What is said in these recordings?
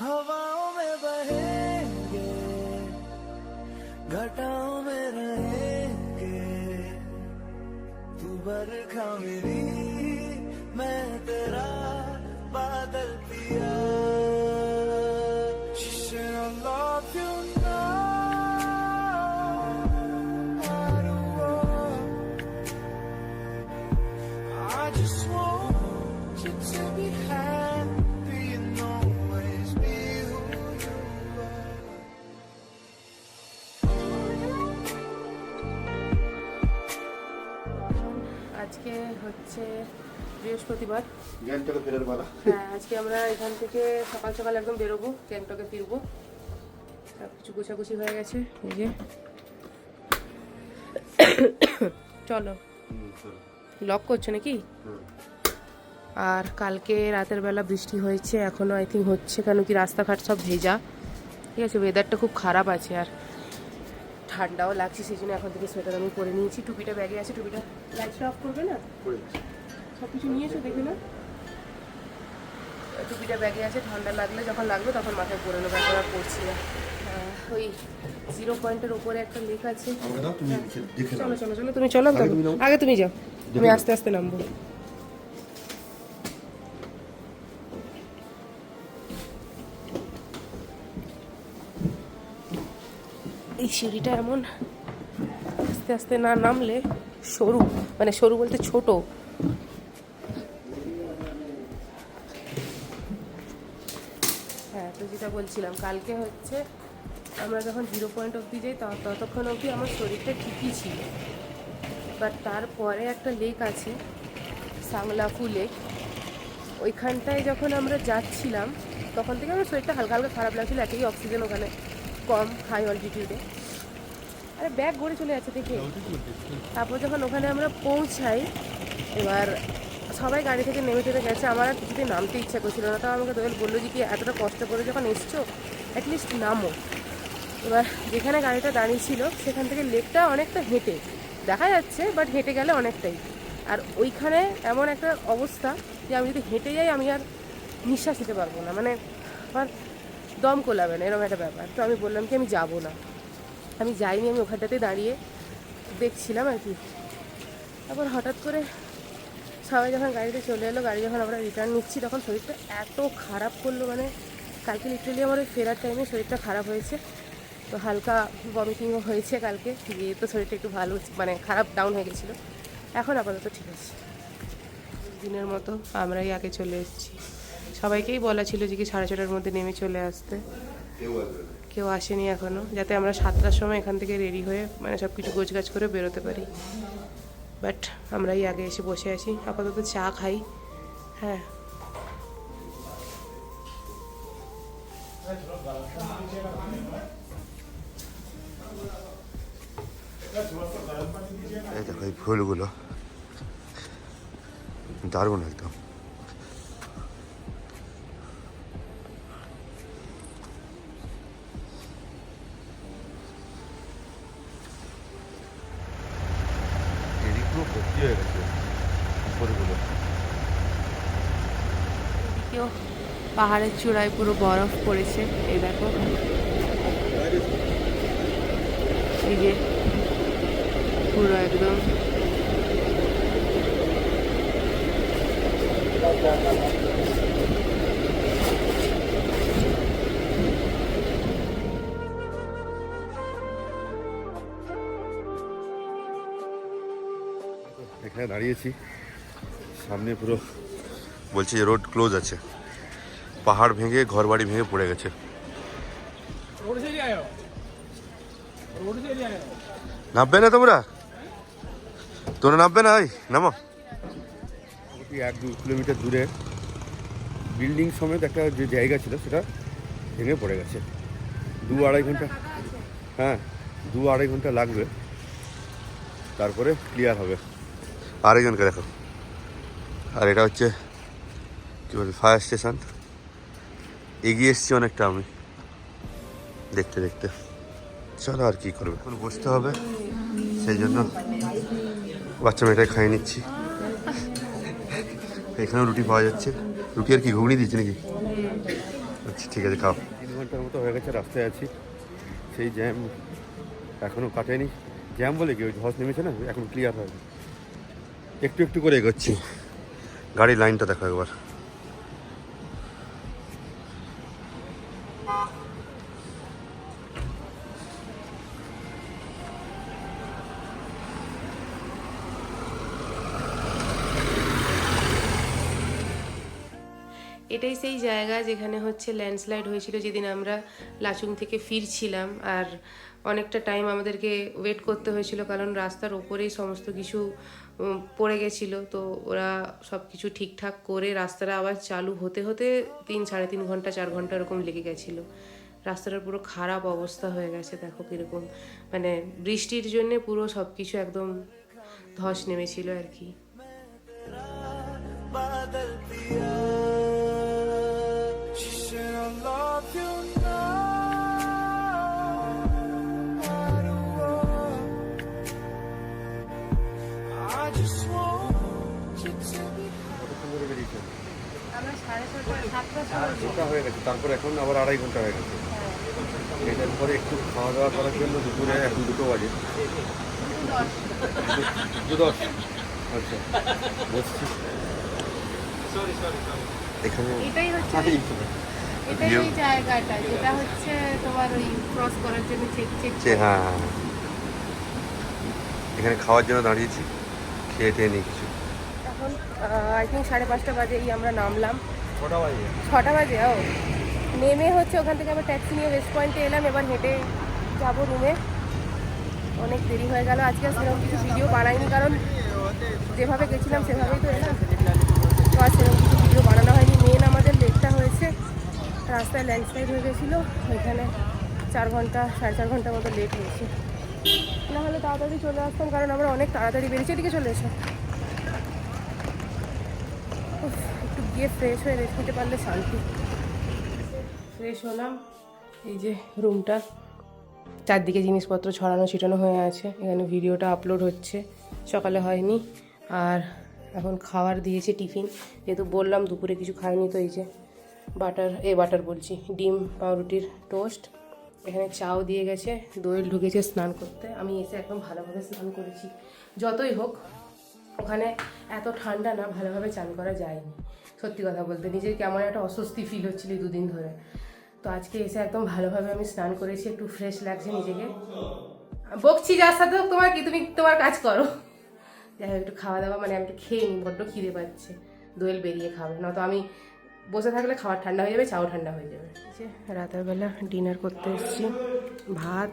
हवाओं में बहेंगे, घटाओं में रहेंगे, तू बरखा मेरी, मैं तेरा बादल पिया। Should I love you now? I don't want. I just want you to be happy and always be who you are. আজকে হচ্ছে বৃহস্পতিবার। গ্যাংটকে ফেরার পালা। হ্যাঁ, আজকে আমরা এখান থেকে সকাল সকাল একদম বেরোবো, গ্যাংটকে ফিরবো। সব কিছু গোছাগুছি হয়ে গেছে, এই যে চলো। লক করছো নাকি? আর কালকে রাতের বেলা বৃষ্টি হয়েছে, এখনো আই থিঙ্ক হচ্ছে, কেন কি রাস্তাঘাট সব ভেজা। ঠিক আছে, ওয়েদারটা খুব খারাপ আছে আর ঠান্ডাও লাগছে, সেই জন্য এখন থেকে সোয়েটার আমি পরে নিয়েছি। টুপিটা ব্যাগে আছে, টুপিটা লাইটটা অফ করবে না? সব কিছু নিয়েছো দেখে না? টুপিটা ব্যাগে আছে, ঠান্ডা লাগলে যখন লাগবে তখন মাথায় পরে নেবো, এখন আর পড়ছি না। ওই 0 পয়েন্টের ওপরে একটা লেখা আছে। চলো চলো চলো, তুমি চলো, আগে তুমি যাও, আমি আস্তে আস্তে নামবো। এই সিঁড়িটা এমন আস্তে আস্তে না নামলে সরু, মানে সরু বলতে ছোট। হ্যাঁ, তো যেটা বলছিলাম, কালকে হচ্ছে আমরা যখন 0 পয়েন্ট অবধি যাই ততক্ষণ অবধি আমার শরীরটা ঠিকই ছিল। বাট তারপরে একটা লেক আছে, সাংলাফু লেক, ওইখানটায় যখন আমরা যাচ্ছিলাম তখন থেকে আমার শরীরটা হালকা হালকা খারাপ লাগছিল। একই অক্সিজেন ওখানে কম, হাই অল্টিটিউডে। আরে ব্যাগ গড়ে চলে যাচ্ছে দেখে। তারপর যখন ওখানে আমরা পৌঁছাই, এবার সবাই গাড়ি থেকে নেমে টেমে গেছে, আমার আর কিছুতেই নামতে ইচ্ছা করছিল না। তাও আমাকে দোয়েল বললো যে কি এতটা কষ্ট করে যখন এসছো অ্যাটলিস্ট নামো। এবার যেখানে গাড়িটা দাঁড়িয়ে ছিল সেখান থেকে লেকটা অনেকটা হেঁটে দেখা যাচ্ছে, বাট হেঁটে গেলে অনেকটাই। আর ওইখানে এমন একটা অবস্থা যে আমি যদি হেঁটে যাই আমি আর নিঃশ্বাস নিতে পারবো না, মানে আমার দম কোলাবে না, এরকম একটা ব্যাপার। তো আমি বললাম কি আমি যাবো না, আমি যাইনি, আমি ওখানটাতে দাঁড়িয়ে দেখছিলাম আর কি। তারপর হঠাৎ করে সবাই যখন গাড়িতে চলে এলো, গাড়ি যখন আমরা রিটার্ন নিচ্ছি, তখন শরীরটা এত খারাপ করলো, মানে কালকে লিটারালি আমার ওই ফেরার টাইমে শরীরটা খারাপ হয়েছে। তো হালকা ভমিটিংও হয়েছে কালকে, গিয়ে তো শরীরটা একটু ভালো, মানে খারাপ ডাউন হয়ে গেছিলো। এখন আপাতত ঠিক আছে। দিনের মতো আমরাই আগে চলে এসেছি। সবাইকেই বলা ছিল যে কি 6:30টার মধ্যে নেমে চলে আসতে, কেউ আসেনি এখনও, যাতে আমরা 7টার সময় এখান থেকে রেডি হয়ে মানে সব কিছু গোছগাছ করে বেরোতে পারি। বাট আমরাই আগে এসে বসে আছি, আপাতত চা খাই। হ্যাঁ, এই দেখো এই ফুলগুলো দারুণ একদম। পুরো ভর্তি হয়ে গেছে ফুলগুলো। এদিকেও পাহাড়ের চূড়ায় পুরো বরফ পড়েছে, এই দেখো, এই যে পুরো একদম। এখানে দাঁড়িয়েছি, সামনে পুরো বলছি যে রোড ক্লোজ আছে, পাহাড় ভেঙে ঘর বাড়ি ভেঙে পড়ে গেছে। নামবে না তোমরা নামবে না, ওই নামো। 1-2 কিলোমিটার দূরে বিল্ডিং সমেত একটা যে জায়গা ছিল সেটা ভেঙে পড়ে গেছে। 2-2.5 ঘন্টা, হ্যাঁ 2-2.5 ঘন্টা লাগবে, তারপরে ক্লিয়ার হবে। আরেকজনকে দেখো। আর এটা হচ্ছে কী বলবো, ফায়ার স্টেশন। এগিয়ে এসছি অনেকটা আমি দেখতে দেখতে। চলো আর কি করবে, এখন বসতে হবে, সেই জন্য বাচ্চা মেয়েটাই খাইয়ে নিচ্ছি। এখানেও রুটি পাওয়া যাচ্ছে। রুটি আর কি ঘুগনি দিচ্ছে নাকি? আচ্ছা ঠিক আছে, খাও। 3 ঘন্টার মতো হয়ে গেছে রাস্তায় আছি, সেই জ্যাম এখনও কাটেনি। জ্যাম বলে কি, ওই ধস নেমেছে না, এখন ক্লিয়ার হয়নি, একটু একটু করে এগোচ্ছি। গাড়ির লাইনটা দেখো একবার। এটাই সেই জায়গা যেখানে হচ্ছে ল্যান্ডস্লাইড হয়েছিল যেদিন আমরা লাচুং থেকে ফিরছিলাম, আর অনেকটা টাইম আমাদেরকে ওয়েট করতে হয়েছিল কারণ রাস্তার ওপরেই সমস্ত কিছু পড়ে গেছিলো। তো ওরা সব কিছু ঠিকঠাক করে রাস্তাটা আবার চালু হতে হতে 3-3.5 ঘন্টা 4 ঘন্টা এরকম লেগে গেছিলো। রাস্তাটার পুরো খারাপ অবস্থা হয়ে গেছে, দেখো কীরকম, মানে বৃষ্টির জন্যে পুরো সব কিছু একদম ধস নেমেছিল আর কি। बादल पिया She said I love you now I just want you to be কতক্ষণ ধরে বেরিয়েছে? আমরা 6:30 7টা হয়ে গেছে, তারপর এখন আবার 2.5 ঘন্টা হয়ে গেছে। এটার পরে একটু খাওয়া দাওয়া করার জন্য দুপুরে, এখন 2 বাজে, 2:10। আচ্ছা বসছি এখানে। এটাই হচ্ছে এটাই ওই জায়গাটা যেটা হচ্ছে তোমার ওই ক্রস করার জন্য চেক। হ্যাঁ, এখানে খাওয়ার জন্য দাঁড়িয়েছি, খেয়ে টেয়ে নিই কিছু। এখন আই থিঙ্ক 5:30 বাজেই আমরা নামলাম। 6টা বাজে? 6টা বাজে। ও নেমে হচ্ছে ওখান থেকে আবার ট্যাক্সি নিয়ে ওয়েস্ট পয়েন্টে এলাম, এবার হেঁটে যাবো রুমে। অনেক দেরি হয়ে গেল, আজকে সেরকম কিছু ভিডিও বানাইনি কারণ যেভাবে গেছিলাম সেভাবেই তো এলাম, তো আর সেরকম কিছু ভিডিও বানানো হয়নি। মেন আমাদের লেটটা হয়েছে, রাস্তায় ল্যান্ডস্লাইড হয়ে গেছিলো, ওইখানে 4 ঘন্টা 4.5 ঘন্টার মতো লেট হয়েছে। নাহলে তাড়াতাড়ি চলে আসতাম কারণ আমরা অনেক তাড়াতাড়ি বেরিয়েছি। এদিকে চলে এসো, একটু গিয়ে ফ্রেশ হয়ে রেস্ট নিতে পারলে শান্তি। ফ্রেশ হলাম, এই যে রুমটা, চারদিকে জিনিসপত্র ছড়ানো ছিটানো হয়ে আছে, এখানে ভিডিওটা আপলোড হচ্ছে, সকালে হয়নি। আর এখন খাবার দিয়েছে টিফিন, যেহেতু বললাম দুপুরে কিছু খাইনি, তো এই যে বাটার বলছি, ডিম পাউরুটির টোস্ট, এখানে চাও দিয়ে গেছে, দোয়েল ঢুকেছে স্নান করতে। আমি এসে একদম ভালোভাবে স্নান করেছি, যতই হোক ওখানে এত ঠান্ডা না, ভালোভাবে চান করা যায়নি। সত্যি কথা বলতে নিজের কেমন একটা অস্বস্তি ফিল হচ্ছিল এই 2 দিন ধরে। তো আজকে এসে একদম ভালোভাবে আমি স্নান করেছি, একটু ফ্রেশ লাগছে নিজেকে। বকছি যার সাথে তোমার কি, তুমি তোমার কাজ করো। যাই হোক, একটু খাওয়া দাওয়া, মানে আমি একটু খেয়ে নিই, বড্ড খিদে পাচ্ছে। দোয়েল বেরিয়ে খাবে, নয়তো আমি বসে থাকলে খাবার ঠান্ডা হয়ে যাবে, চাও ঠান্ডা হয়ে যাবে। রাতের বেলা ডিনার করতে এসেছি, ভাত,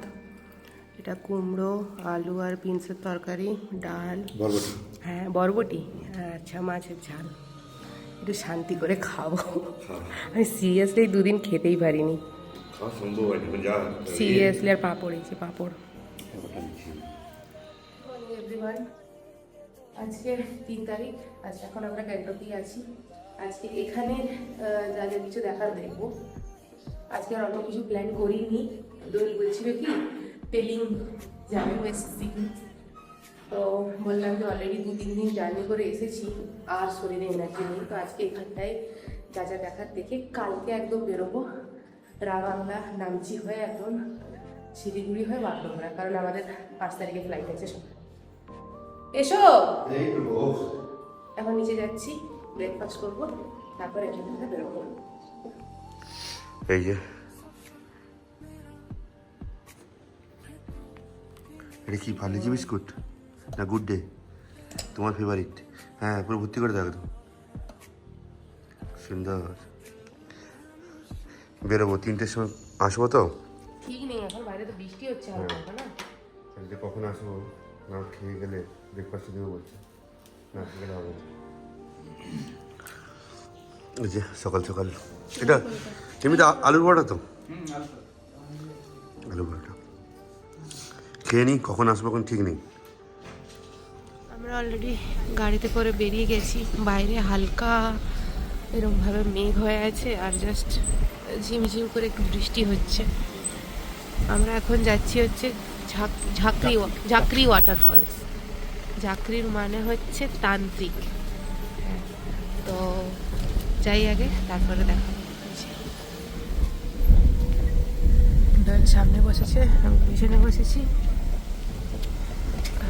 এটা কুমড়ো আলু আর বিনসের তরকারি, ডাল, হ্যাঁ বরবটি, আচ্ছা মাছের ঝাল। একটু শান্তি করে খাবো, আমি সিরিয়াসলি 2 দিন খেতেই পারিনি, সিরিয়াসলি। আর পাঁপড়, এই যে পাঁপড়। এভরিওয়ান, আজকে 3 তারিখ, আজকে এখন আমরা গ্যাংটকেই আছি। আজকে এখানে যা যা কিছু দেখার দেখবো। আজকে আর অত কিছু প্ল্যান করিনি। দোল বলছিল কি পেলিং যাবে ওয়েস্ট সিকিম, তো বললাম যে অলরেডি 2-3 দিন জার্নি করে এসেছি, আর শরীরে এনার্জি নেই, তো আজকে এখানটায় যা যা দেখার দেখে কালকে একদম বেরোবো। রাবাংলা নামচি হয়ে এখন শিলিগুড়ি হয়ে বাগডোগরা, কারণ আমাদের 5 তারিখে ফ্লাইট আছে। এসো, এখন নিচে যাচ্ছি, ব্রেকফাস্ট করবো, তারপর এখান থেকে বেরোবো। এই যে এটা কি পার্লেজি বিস্কুট না গুড ডে, তোমার ফেভারিট? হ্যাঁ, পুরো ভর্তি করে দাও, সুন্দর। বেরোবো 3টের সময়, আসবো তো ঠিক নেই, এখন বাইরে তো বৃষ্টি হচ্ছে হালকা না। কখন আসবো, না খেয়ে গেলে ব্রেকফাস্ট দেবো বলছে, না খেয়ে গেলে হবে না। এই যে সকাল সকাল, এটা এমনিতে আলুর বড়া তো, আলু বড়াটা খেয়ে নিই, কখন আসবো এখন ঠিক নেই। আমরা অলরেডি গাড়িতে করে বেরিয়ে গেছি, বাইরে হালকা এরকমভাবে মেঘ হয়ে আছে, আর জাস্ট ঝিমঝিম করে একটু বৃষ্টি হচ্ছে। আমরা এখন যাচ্ছি হচ্ছে ঝাঁকরি ওয়াটারফলস। ঝাঁকরির মানে হচ্ছে তান্ত্রিক, তো যাই আগে, তারপরে দেখা হচ্ছে। সামনে বসেছে, আমি পিছনে বসেছি।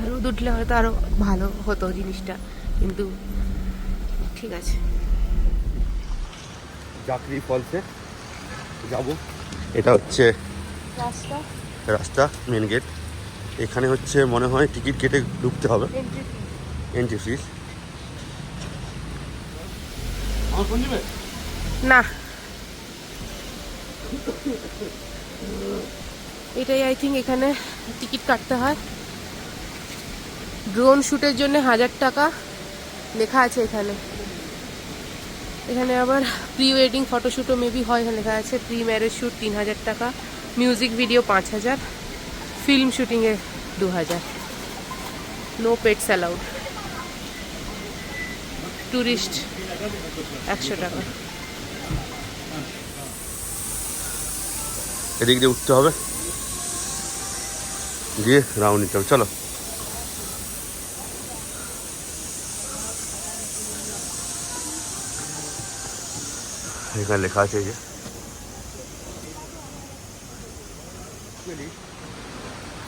রোদ উঠলে হয়তো আরো ভালো হতো জিনিসটা, কিন্তু ঠিক আছে। জাকরি ফলসে যাব। এটা হচ্ছে রাস্তা, মেন গেট। এখানে হচ্ছে মনে হয় টিকিট কেটে ঢুকতে হবে, এন্ট্রি ফিস। না, এটাই আই থিঙ্ক এখানে টিকিট কাটতে হয়। ড্রোন শ্যুটের জন্য 1000 টাকা লেখা আছে এখানে। এখানে আবার প্রি ওয়েডিং ফটোশ্যুটও মেবি হয়, এখানে লেখা আছে। প্রি ম্যারেজ শ্যুট 3000 টাকা, মিউজিক ভিডিও 5000, ফিল্ম শুটিংয়ে 2000। No pets allowed. ট্যুরিস্ট 100 টাকা। এদিক দিয়ে উঠতে হবে, গিয়ে রাউন্ড নিতে হবে। চলো। এখানে লেখা আছে এই যে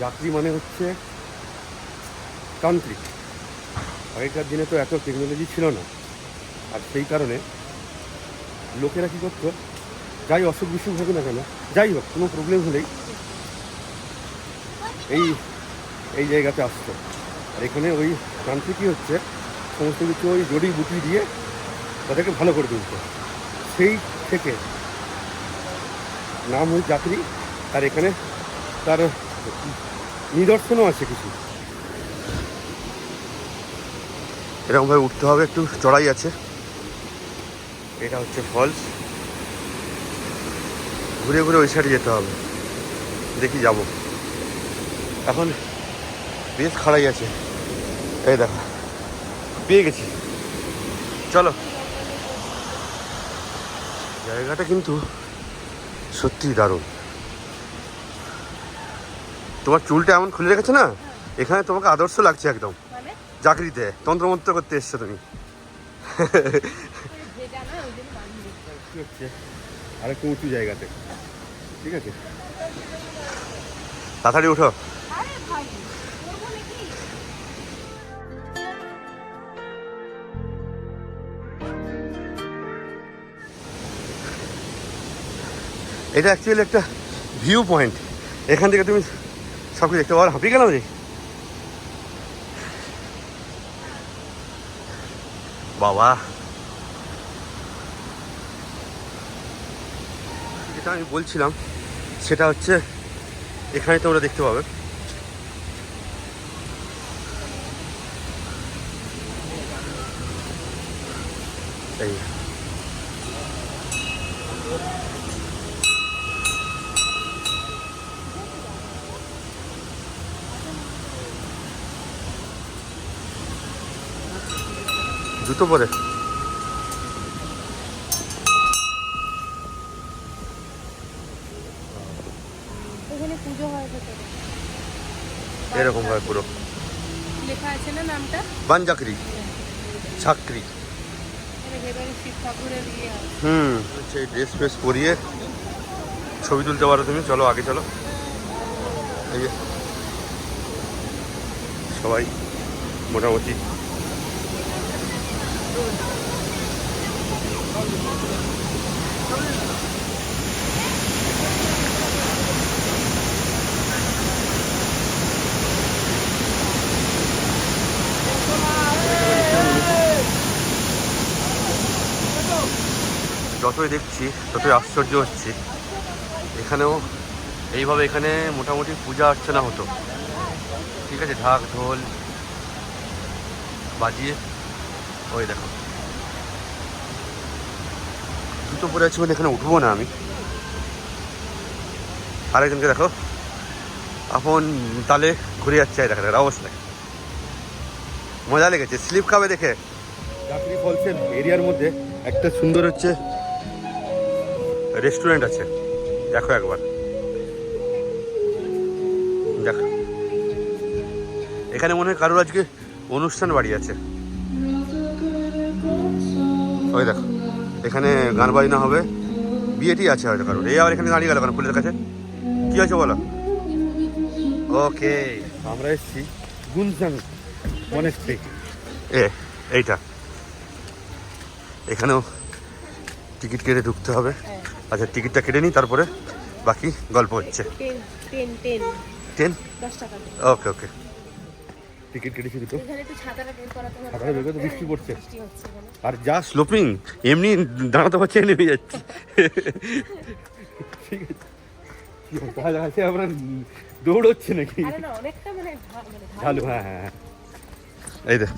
যাত্রী মানে হচ্ছে তান্ত্রিক। আগেকার দিনে তো এত টেকনোলজি ছিল না, আর সেই কারণে লোকেরা কী করতো, যাই অসুখ বিসুখ হোক না কেন, যাই হোক কোনো প্রবলেম হলেই এই এই জায়গাতে আসতো। আর এখানে ওই তান্ত্রিকই হচ্ছে সমস্ত কিছু ওই জড়ি বুটি দিয়ে তাদেরকে ভালো করে তুলতো। সেই থেকে নাম হই চাকরি। আর এখানে তার নিদর্শনও আছে কিছু। এরকমভাবে উঠতে হবে, একটু চড়াই আছে। এটা হচ্ছে ফলস, ঘুরে ঘুরে ওই সাইডে যেতে হবে। দেখি যাব। এখন বেশ খাড়াই আছে, এই দেখো পেয়ে গেছি। চলো। জায়গাটা কিন্তু সত্যি দারুণ। তোমার চুলটা এমন খুলে রেখেছো না, এখানে তোমাকে আদর্শ লাগছে একদম। চাকরিতে তন্ত্রমন্ত্র করতে এসছো তুমি। আর একটু উঁচু জায়গাতে, ঠিক আছে? তাড়াতাড়ি উঠো। এটা অ্যাকচুয়ালি একটা ভিউ পয়েন্ট। এখান থেকে তুমি সব কিছু দেখতে পারো। হাঁপিয়ে গেলাম রে বাবা। যেটা আমি বলছিলাম সেটা হচ্ছে এখানে তোমরা দেখতে পাবে এই জুতো পরে এখানে পুজো হয় ভেতরে। এরকম হয় পুরো। লেখা আছে না নামটা? বানজাকরি ছাকরি। এখানে ভেতরে শিব ঠাকুরের ইয়ে আছে। হচ্ছে ড্রেস ফ্রেস পরিয়ে ছবি তুলতে পারো তুমি। চলো আগে চলো। এই যে সবাই মোটামুটি যতই দেখছি ততই আশ্চর্য হচ্ছে। এখানেও এইভাবে এখানে মোটামুটি পূজা অর্চনা হতো, ঠিক আছে? ঢাক ঢোল বাজিয়ে। ওই দেখো জুতো পরে আছি বলে এখানে উঠবো না আমি। আরেকজনকে দেখো আপন তালে ঘুরে যাচ্ছে, দেখা দেখার অবস্থায় মজা লেগেছে। স্লিপ খাবে দেখে। চাকরি ফলসের এরিয়ার মধ্যে একটা সুন্দর হচ্ছে রেস্টুরেন্ট আছে, দেখো একবার। দেখো এখানে মনে হয় কারোর আজকে অনুষ্ঠান বাড়ি আছে। ওই দেখো এখানে গান বাজনা হবে, বিয়েটি আছে হয়তো কারোর। এই আবার এখানে দাঁড়িয়ে গেল কেন ফুলের কাছে? কি আছে বলো? ওকে, আমরা এসেছি গুনজাং মনেস্ট্রি। এইটা এখানেও টিকিট কেটে ঢুকতে হবে। আচ্ছা, টিকিটটা কেটে নিই, তারপরে বাকি গল্প হচ্ছে। 10? 10 টাকা। ওকে ওকে, টিকিট কেটেছি দুটো। এখানে একটু ছাতাটা বের করাতে হবে। ছাতাটা বের করে তো বৃষ্টি পড়ছে। বৃষ্টি হচ্ছে এখানে। আর যা স্লোপিং, এমনি দাঁড়াতে পারছে, নেমে যাচ্ছে। ঠিক আছে, তাহলে আছে আমরা দৌড়চ্ছে নাকি? আরে না, অনেকটা মানে ঢালু। হ্যাঁ হ্যাঁ হ্যাঁ, এই দেখ।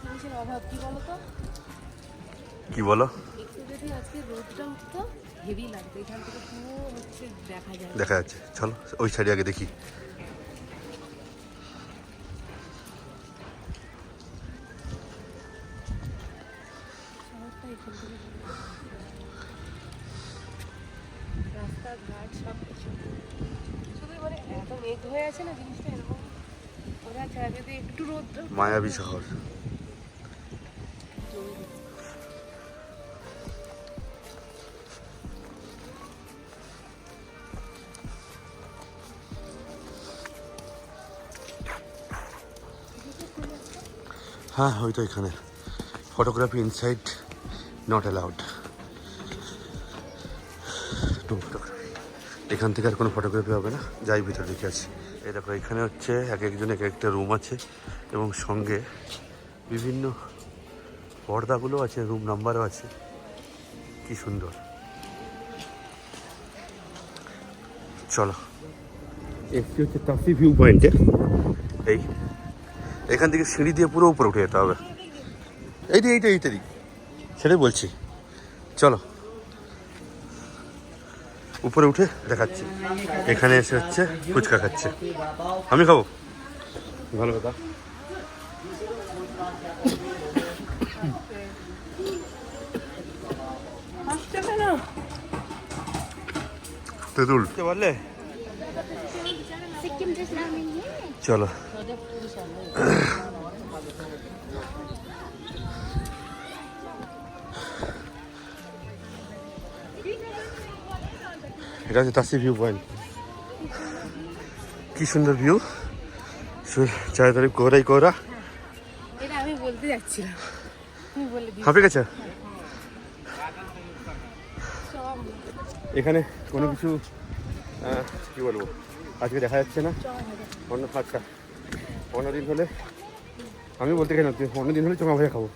জিনিসের অভাব, কি বলতো? কি বলো? একটু যদি আজকে রোদটা উঠতো হেভি লাগতো। এখান থেকে পুরো হচ্ছে দেখা যায়। দেখা যাচ্ছে, চলো ওই সাইডে আগে দেখি। শহরটা এখান থেকে রাস্তাঘাট সব কিছু শুধু মানে এত মেঘ হয়ে আছে না, জিনিসটা এরকম ওরা ছাড়া যদি একটু রোদটা মায়াবী শহর। হ্যাঁ, হয়তো এখানে ফটোগ্রাফি ইনসাইড নট অ্যালাউড। এখান থেকে আর কোনো ফটোগ্রাফি হবে না, যাই ভিতরে ঢুকে আছি। এই দেখো, এখানে হচ্ছে এক একজন এক একটা রুম আছে এবং সঙ্গে বিভিন্ন পর্দাগুলো আছে, রুম নাম্বারও আছে। কি সুন্দর। চলো, এসছি হচ্ছে তাসি ভিউ পয়েন্টে। এই এখান থেকে সিঁড়ি দিয়ে পুরো উপরে উঠে যেতে হবে। এইটা দিক, সেটাই বলছি। চলো উপরে উঠে দেখাচ্ছি। এখানে এসে হচ্ছে ফুচকা খাচ্ছে। আমি খাবো, ভালো কথা। তেঁতুল বললে? চলো, এটা হচ্ছে তাসি ভিউ পয়েন্ট। কি সুন্দর ভিউ, চারিদিকে কোহরাই কোহরা। এটা আমি বলতে যাচ্ছিলাম, তুমি বলে দিও। হাঁপে গেছে। এখানে কোনো কিছু কি বলবো আজকে দেখা যাচ্ছে না। আচ্ছা, অন্যদিন হলে আমি বলতে গেলাম, অন্যদিন হলে চোখা ভাজা খাবো।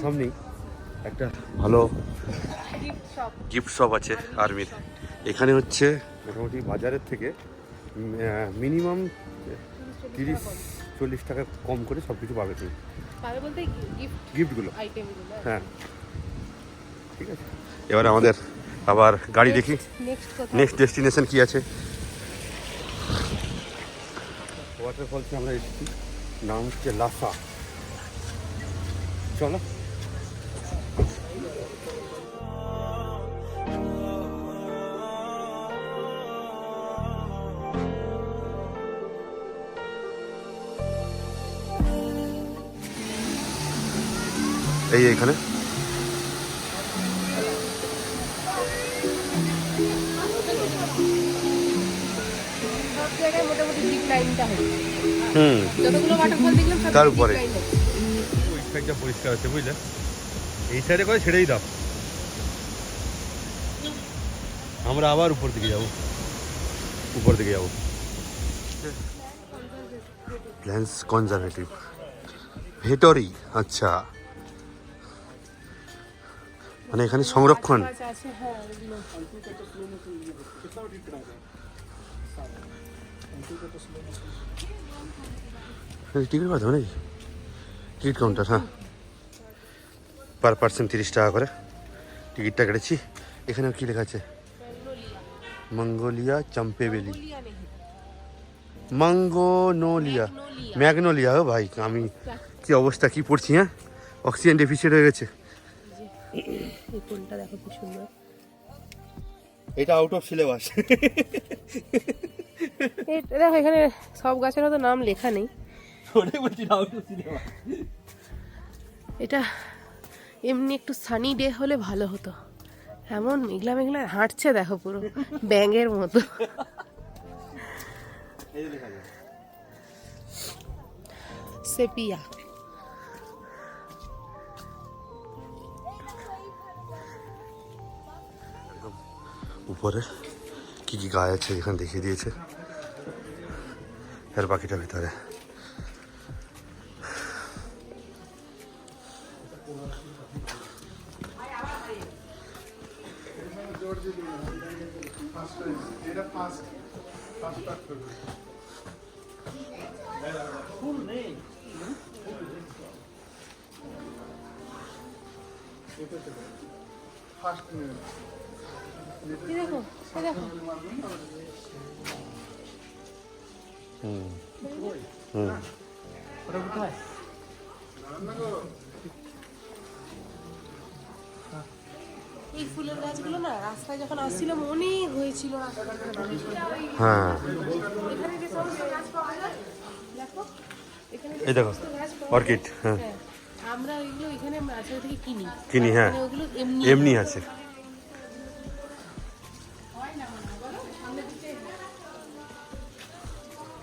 সামনেই একটা ভালো গিফট শপ আছে আর্মির। এখানে হচ্ছে মোটামুটি বাজারের থেকে মিনিমাম 30-40 টাকা কম করে সব কিছু পাবে তুমি। পাবে বলতে গিফটগুলো, আইটেমগুলো। হ্যাঁ ঠিক আছে। এবার আমাদের আবার গাড়ি দেখি, নেক্সট ডেস্টিনেশন কি আছে। ওয়াটারফলসে আমরা এসেছি, নাম হচ্ছে লাসা। চলো, এইখানে সব জায়গায় মোটামুটি জিপ লাইনটা হচ্ছে। যতগুলো ওয়াটারফল দেখলাম সব তার উপরে। জিপ লাইন হচ্ছে। ওই সাইডটা পরিষ্কার আছে, বুঝলে? এই সাইডে করে ছেড়েই দাও, আমরা আবার উপর দিকে যাবো। প্ল্যান্স কনজারভেটিভ ভেটরি। আচ্ছা, মানে এখানে সংরক্ষণ। গাছ আছে, হ্যাঁ, ওগুলো। টিকিট পাঠাবে নাকি? টিকিট কাউন্টার, হ্যাঁ, পার পার্সন 30 টাকা করে টিকিটটা কেটেছি। এখানে কি লেখা আছে? Mongolia চম্পেবেলি, magnolia. ও ভাই, আমি কি অবস্থা, কি পড়ছি, হ্যাঁ, অক্সিজেন ডেফিসিয়েন্ট হয়ে গেছে। এই কোনটা দেখো কি সুন্দর। এটা আউট অফ সিলেবাস। দেখো এখানে সব গাছেরও তো নাম লেখা নেই। ওটাই বলছি না আউট সিনেমা। এটা এমনি একটু সানি ডে হলে ভালো হতো, এমন মেঘলা মেঘলা হাঁটছে দেখো পুরো ব্যাঙের মতো। এই যে দেখা যায় সেপিয়া। উপরে কি কি গাছ আছে এখানে দেখিয়ে দিয়েছে, এর বাকিটা ভিতরে। এই দেখো, এই দেখো। ওটা কোথায়? এই ফুলের গাছগুলো না রাস্তায় যখন আসছিলাম অনেক হয়েছিল রাস্তায়। হ্যাঁ এখানে যে সমস্ত গাছ পাওয়া যায় দেখো, এখানে যে এই দেখো সমস্ত গাছ পাওয়া যায়, অর্কিড, হ্যাঁ হ্যাঁ, আমরা ওইগুলো এখানে নার্সারি থেকে কিনি। কিনি, হ্যাঁ মানে ওগুলো এমনি এমনি আছে।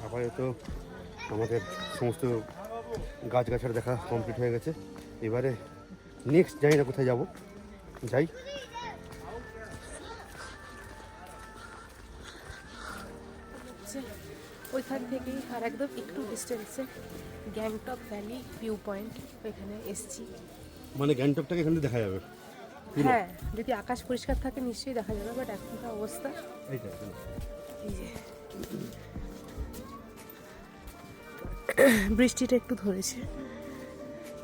আপাতত আমাদের সমস্ত গাছগাছার দেখা কমপ্লিট হয়ে গেছে। এবারে নেক্সট জানি না কোথায় যাব, যাই। ওইখান থেকেই আর একদম একটু ডিস্টেন্সে গ্যাংটক ভ্যালি ভিউ পয়েন্ট, ওইখানে এসছি। মানে গ্যাংটকটাকে এখান থেকে দেখা যাবে। হ্যাঁ, যদি আকাশ পরিষ্কার থাকে নিশ্চয়ই দেখা যাবে, বাট এখনকার অবস্থা এইটা এই যে বৃষ্টিটা একটু ধরেছে,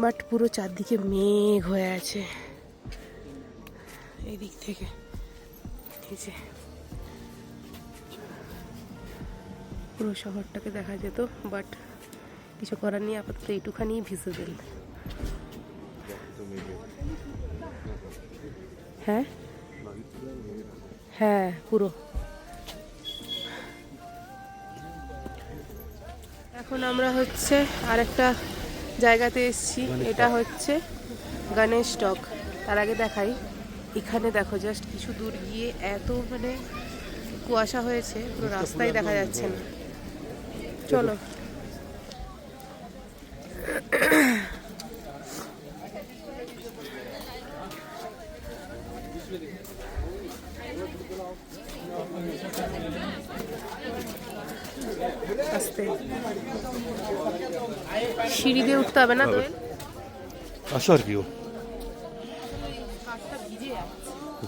বাট পুরো চারদিকে মেঘ হয়ে আছে। এই দিক থেকে এই যে পুরো শহরটাকে দেখা যেত, বাট কিছু করার নেই, আপাতত এইটুখানি ভিজিবল। হ্যাঁ হ্যাঁ পুরো। এখন আমরা হচ্ছে আরেকটা জায়গাতে এসেছি, এটা হচ্ছে গণেশ টক। তার আগে দেখাই, এখানে দেখো জাস্ট কিছু দূর গিয়ে এত মানে কুয়াশা হয়েছে, পুরো রাস্তায় দেখা যাচ্ছে না। চলো আস্তে, সিঁড়ি দিয়ে উঠতে হবে না দোয়েল? আসো আর কি, ও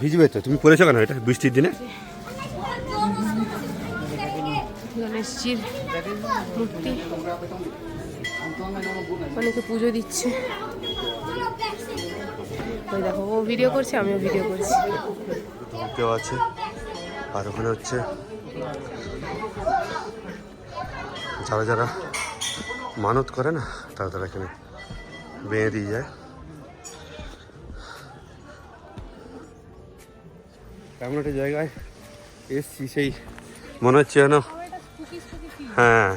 ভিজবে তো। তুমি পড়েছো কেন এটা বৃষ্টির দিনে? গণেশজির মূর্তি, অনেকে পুজো দিচ্ছে। ওই দেখো, ও ভিডিও করছে, আমিও ভিডিও করছি। কেউ আছে, আর ওখানে হচ্ছে যারা যারা মানত করে না, তারা তারা এখানে বেঁধে দিয়ে যায়। এমন একটা জায়গায় এসছি, সেই মনে হচ্ছে যেন, হ্যাঁ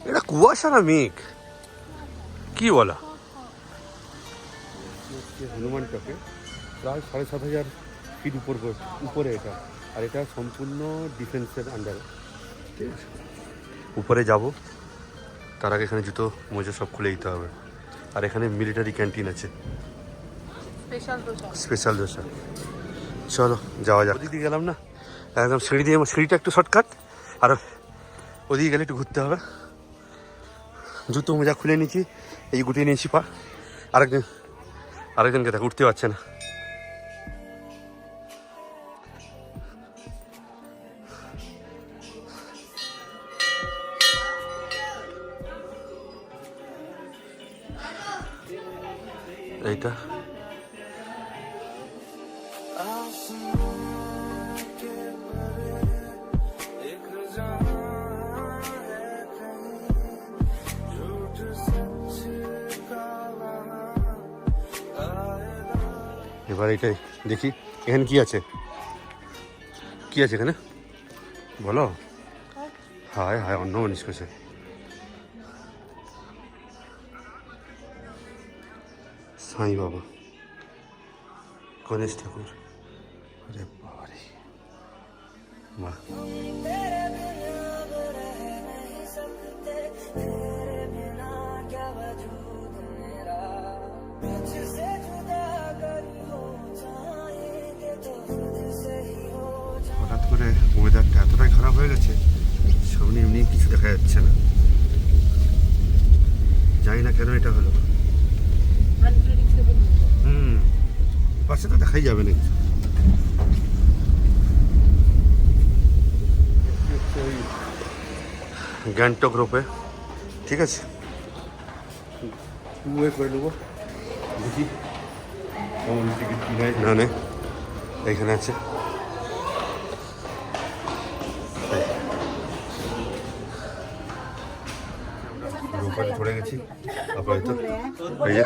এটা কুয়াশা না মেঘ, কি বলা? হনুমান টকে প্রায় ৭,৫০০ ফিট উপরে এটা, আর এটা সম্পূর্ণ ডিফেন্সের আন্ডারে। ঠিক আছে, উপরে যাব, তার আগে এখানে জুতো মোজা সব খুলে দিতে হবে। আর এখানে মিলিটারি ক্যান্টিন আছে, স্পেশাল দোসা। চলো যাওয়া যাক। ওদিকে গেলাম না, একদম সিঁড়ি দিয়ে, সিঁড়িটা একটু শর্টকাট, আর ওদিকে গেলে একটু ঘুরতে হবে। জুতো মোজা খুলে নিয়েছি, এই গুটিয়ে নিয়েছি পা। আরেকজনকে দেখ উঠতে পারছে না। এইটা এবার এটাই দেখি এখানে কি আছে। কি আছে এখানে বলো? হায় হায়, অন্য মানুষ করছে। সাই বাবা, গণেশ ঠাকুর, আরে বাবারে, বাহ। হঠাৎ করে ওয়েদারটা এতটাই খারাপ হয়ে গেছে, সামনে এমনি কিছু দেখা যাচ্ছে না। জানি না কেন এটা হলো। পাশে তো দেখাই যাবে না কিছু। গ্যাংটক রোপে, ঠিক আছে, করে নেবো, দেখি কেমন টিকিট কি হয় না নেই। এইখানে আছে, রোপারে পড়ে গেছি আপাতত। এই যে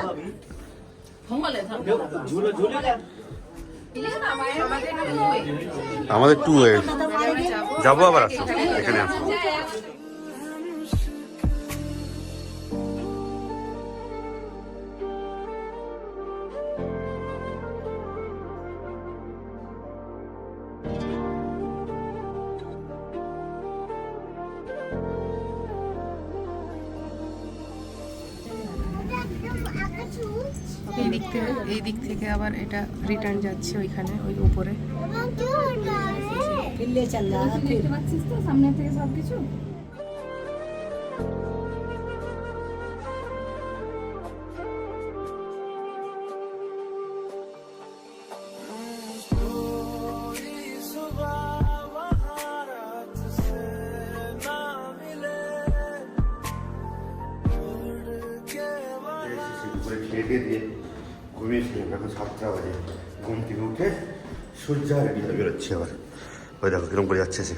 আমাদের 2 ওয়ে যাবো, আবার আসবো, এখানে আসবো। এই দিক থেকে আবার এটা রিটার্ন যাচ্ছে ওইখানে, ওই উপরে। দেখতে পাচ্ছিস তো সামনে থেকে সবকিছু। খেয়ে দিয়ে ঘুমিয়েছিলাম, এখন 7টা বাজে। ঘুম থেকে উঠে সূর্য আর বিয়ে বেরোচ্ছে আবার। ওই দেখো কিরকম করে যাচ্ছে সে।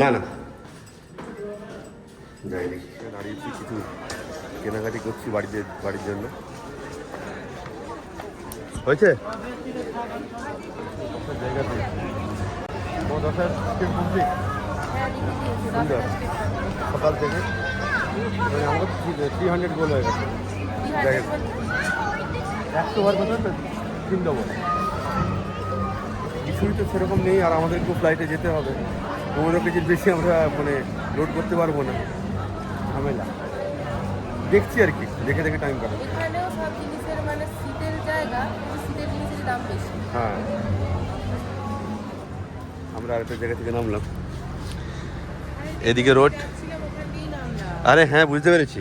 না না যাই দেখি, দাঁড়িয়েছি, কিছু কেনাকাটি করছি বাড়ির জন্য। হয়েছে জায়গাতে সুন্দর সকাল থেকে আমাদের 300 গোল হয়ে গেছে। 100 হওয়ার কথা তো 3 ডবল। কিছুই তো সেরকম নেই, আর আমাদেরকেও ফ্লাইটে যেতে হবে। 15 কেজির বেশি আমরা মানে লোড করতে পারবো না, ঝামেলা। দেখছি আর কি, দেখে দেখে টাইম কাটাবো। এখানেও সব জিনিসের মানে শীতের জায়গা, শীতের জিনিসের দাম বেশি। হ্যাঁ, আমরা আরেকটা জায়গা থেকে নামলাম, এদিকে রোড। আরে হ্যাঁ, বুঝতে পেরেছি,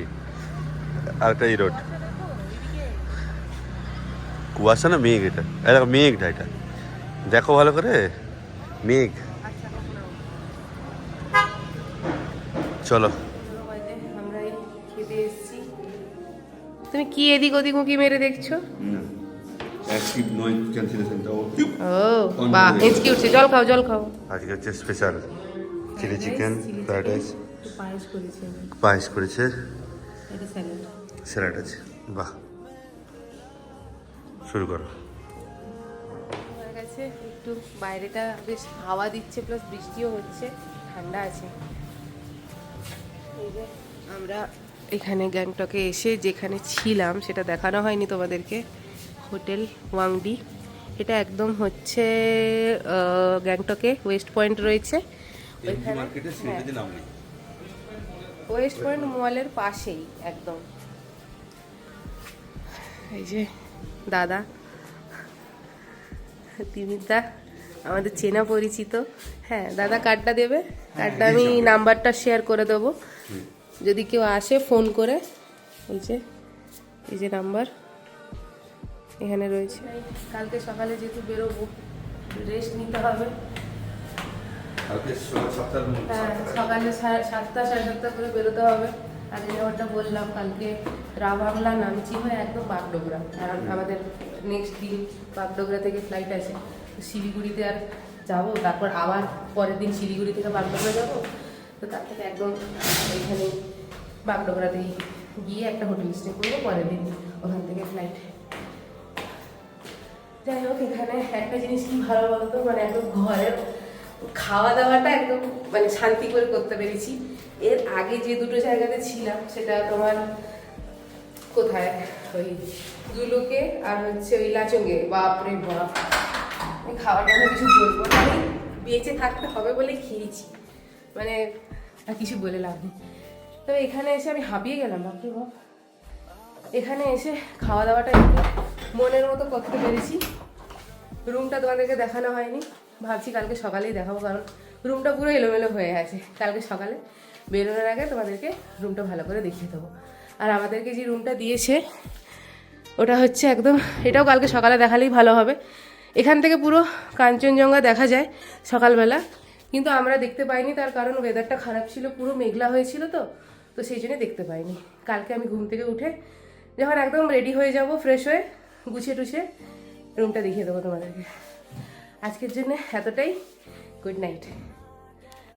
আরেকটা এই রোড। কুয়াশা না মেঘ? এটা দেখো মেঘটা, এটা দেখো ভালো করে, মেঘ। চলো, আমরা এই খেতে এসেছি। তুমি কি এদিক ওদিক উঁকি মেরে দেখছো? ও বাহ, এঁচকি উঠছে। জল খাও, জল খাও। আজকে হচ্ছে special chilli chicken, fried rice, পায়েস করেছে, পায়েস করেছে, এটা স্যালাড, স্যালাড আছে। বাহ, শুরু করো। হয়ে গেছে। একটু বাইরেটা বেশ হাওয়া দিচ্ছে, প্লাস বৃষ্টিও হচ্ছে, ঠান্ডা আছে। এই যে আমরা এখানে গ্যাংটকে এসে যেখানে ছিলাম সেটা দেখানো হয়নি তোমাদেরকে, হোটেল ওয়াংডি। এটা একদম হচ্ছে গ্যাংটকে ওয়েস্ট পয়েন্ট রয়েছে ওইখানে, ওয়েস্ট পয়েন্ট মলের পাশেই একদম। এই যে দাদা, তিমিরদা, আমাদের চেনা পরিচিত। হ্যাঁ দাদা, কার্ডটা দেবে, কার্ডটা আমি নাম্বারটা শেয়ার করে দেবো, যদি কেউ আসে ফোন করে। এই যে নাম্বার এখানে রয়েছে। কালকে সকালে যেহেতু বেরোবো, রেস্ট নিতে হবে। হ্যাঁ, সকালে 7টা 7:30 করে বেরোতে হবে। আগে যেমনটা বললাম, কালকে রাবাংলা নামচি হয়ে একদম বাগডোগরা, কারণ আমাদের নেক্সট দিন বাগডোগরা থেকে ফ্লাইট আছে। শিলিগুড়িতে আর যাবো, তারপর আবার পরের দিন শিলিগুড়ি থেকে বাগডোগরা যাবো, তো তার থেকে একদম এখানে বাগডোগরাতেই গিয়ে একটা হোটেল স্টে করবো, পরের দিন ওখান থেকে ফ্লাইট। যাই হোক, এখানে একটা জিনিস কি ভালো বলতো, মানে একদম ঘরের খাওয়া দাওয়াটা একদম মানে শান্তি করে করতে পেরেছি। এর আগে যে দুটো জায়গাতে ছিলাম সেটা তোমার কোথায়, ওই দুলুকে আর হচ্ছে ওই লাচঙ্গে, বাপরে বাপ, আমি খাওয়াটা আমি কিছু বলবো না, আমি বেঁচে থাকতে হবে বলে খেয়েছি, মানে আর কিছু বলে লাভ নেই। তবে এখানে এসে আমি হাঁপিয়ে গেলাম, বাপরে বাপ। এখানে এসে খাওয়া দাওয়াটা একটু মনের মতো করতে পেরেছি। রুমটা তোমাদেরকে দেখানো হয়নি, ভাবছি কালকে সকালেই দেখাবো, কারণ রুমটা পুরো এলোমেলো হয়ে আছে। কালকে সকালে বেরোনোর আগে তোমাদেরকে রুমটা ভালো করে দেখিয়ে দেবো। আর আমাদেরকে যে রুমটা দিয়েছে ওটা হচ্ছে একদম, এটাও কালকে সকালে দেখালেই ভালো হবে। এখান থেকে পুরো কাঞ্চনজঙ্ঘা দেখা যায় সকালবেলা, কিন্তু আমরা দেখতে পাইনি, তার কারণ ওয়েদারটা খারাপ ছিল, পুরো মেঘলা হয়েছিল, তো সেই জন্য দেখতে পাইনি। কালকে আমি ঘুম থেকে উঠে যখন একদম রেডি হয়ে যাব, ফ্রেশ হয়ে গুছিয়ে টুছিয়ে রুমটা দেখিয়ে দেবো তোমাদেরকে। আজকের জন্য এতটাই, গুড নাইট।